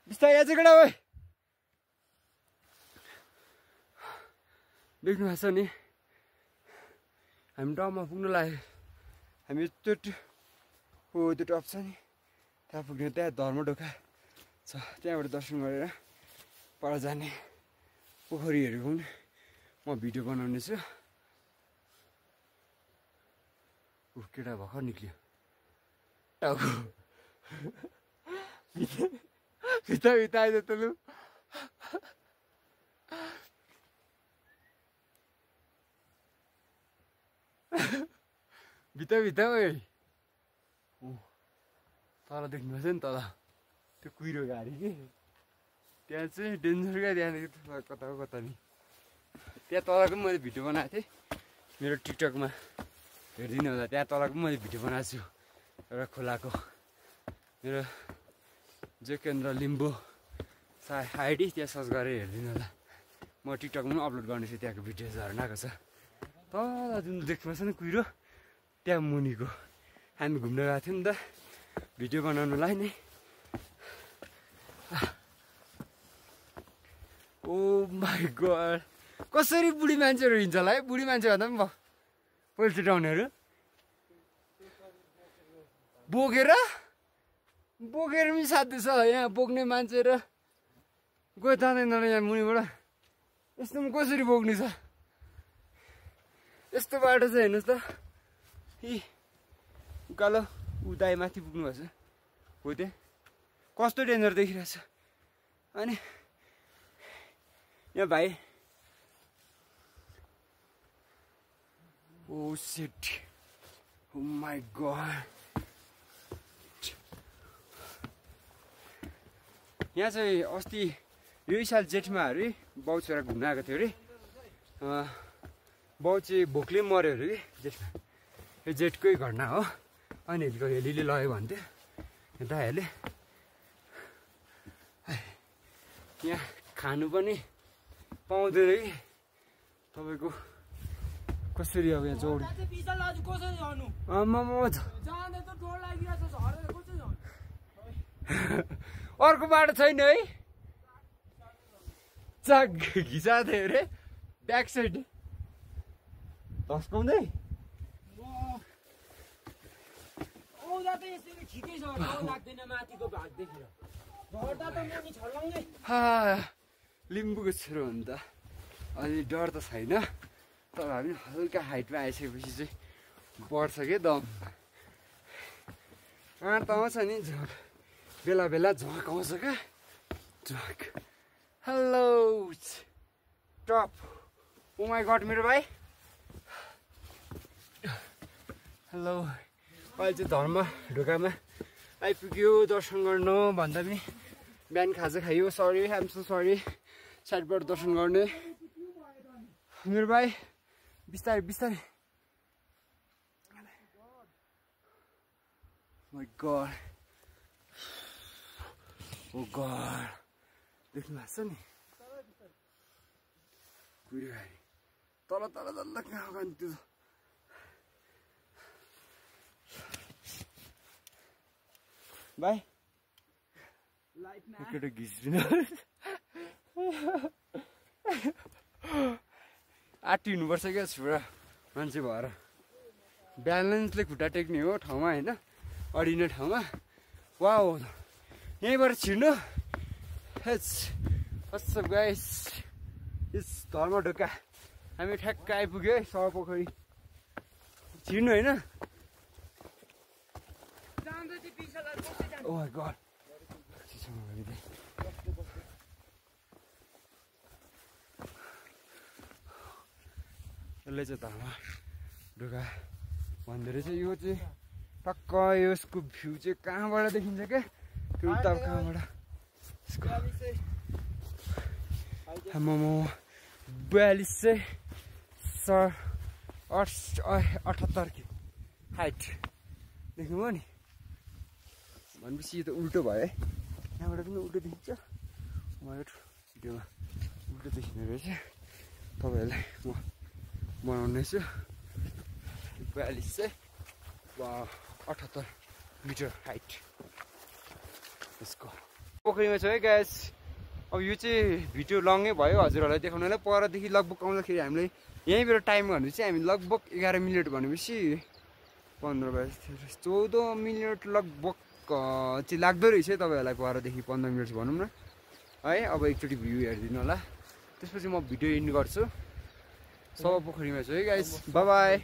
बिस्तारै आज केटा ओइ देख्नु भएको छ नि हामी ठाउँमा पुग्नु लाग्यो हामी त्यो टप छ नि त्यहाँ पुग्ने त्यहाँ धर्मढोका छ त्यहाँबाट दर्शन गरेर पर जाने पोखरीहरूको पनि म भिडियो बनाउने छु केटा भर्खर निक्ल्यो भित्र आइज त लु भित्र ओइ तल देख्नुहोस् नि तल त्यो कुहिरो गाडी कि त्यहाँ चाहिँ डेन्जर क्या त्यहाँदेखि कता हो कता नि त्यहाँ तलको पनि मैले भिडियो बनाएको थिएँ मेरो टिकटकमा हेरिदिनु होला त्यहाँ तलको पनि मैले भिडियो बनाएको छु एउटा खोलाको मेरो जेकेन्द्र लिम्बू आइडी त्यहाँ सर्च गरेर हेरिदिनु होला म टिकटकमा पनि अपलोड गर्नेछु त्यहाँको भिडियोजहरू आएको छ तल जुन देख्नुहोस् न कुहिरो त्यहाँ मुनिको हामी घुम्न गएको थियौँ नि त भिडियो बनाउनुलाई नै ओ माई गड कसरी बुढी मान्छेहरू हिँड्छ होला है बुढी मान्छे भन्दा पनि पोल्ट्री टाउनहरू बोकेर पनि साध्य छ यहाँ बोक्ने मान्छे र गयो जाँदैन यहाँ मुनिबाट यस्तोमा कसरी बोक्ने छ यस्तो बाटो चाहिँ हेर्नुहोस् त उकालो उदाइ माथि पुग्नु भएको छ हो त्यहाँ कस्तो डेन्जर देखिरहेछ अनि यहाँ भाइ oh shit oh my god यहाँ चाहिँ अस्ति यही साल जेठमा अरे बाउ छोरा घुम्न आएको थियो अरे बाउ चाहिँ भोकले मऱ्यो अरे कि जेठमा यो जेठकै घटना हो अनि हेलीले लग्यो भन्थ्यो दाइहरूले यहाँ खानु पनि पाउँदैन कि तपाईँको कसरी अब यहाँ जोड अर्को बाटो छैन है चाक घिचा थियो अरे ब्याक साइड धस्काउँदै लिम्बूको छोरो हो नि त अनि डर त छैन तर हामी हल्का हाइटमा आइसकेपछि चाहिँ बढ्छ क्या दम आँट त आउँछ नि झक बेला बेला झक आउँछ क्या झक हेलो टप ओ माई गड मेरो भाइ हेलो अहिले चाहिँ धर्म ढोकामा आइपुग्यो दर्शन गर्नु भन्दा पनि बिहान खाजा खायो सरी आइएम सो सरी साइडबाट दर्शन गर्ने मेरो भाइ बिस्तारै बिस्तारै माई गड ओ गड देख्नु भएको छ नि कुहिरो गाडी तल तल तल कहाँ गयो त्यो भाइ एकैटा घिच्दिनु आँटी हुनुपर्छ क्या छोरा मान्छे भएर ब्यालेन्सले खुट्टा टेक्ने हो ठाउँमा होइन अडिने ठाउँमा वा हो यहीँबाट छिर्नु वाट्सअप गाइस यस धर्मढोका हामी ठ्याक्क आइपुग्यो है सर पोखरी छिर्नु होइन ओ माई गड यसले चाहिँ धर्मढोका भन्दो रहेछ यो चाहिँ टक्क यसको भ्यू चाहिँ कहाँबाट देखिन्छ क्या त्यो उता कहाँबाट आम्मामा 4278 हाइट देख्नुभयो नि भनेपछि यो त उल्टो भयो है यहाँबाट पनि उल्टो देखिन्छ उहाँको भिडियोमा उल्टो देखिने रहेछ तपाईँहरूलाई म बनाउनेछु 4278 मिटर हाइट यसको पोखरीमा छु है गाइस। अब यो चाहिँ भिडियो लङै भयो हजुरहरूलाई देखाउनलाई। परदेखि लगभग आउँदाखेरि हामीले यहीँबाट टाइम भन्नु चाहिँ हामी लगभग 11 मिनट भनेपछि 15 22 14 मिनट लगभग चाहिँ लाग्दो रहेछ तपाईँहरूलाई। परदेखि 15 मिनट भनौँ न है। अब एकचोटि भ्यू हेरिदिनु होला, त्यसपछि म भिडियो एन्ड गर्छु। सभा पोखरीमा छु है गाइस, बाई बाई।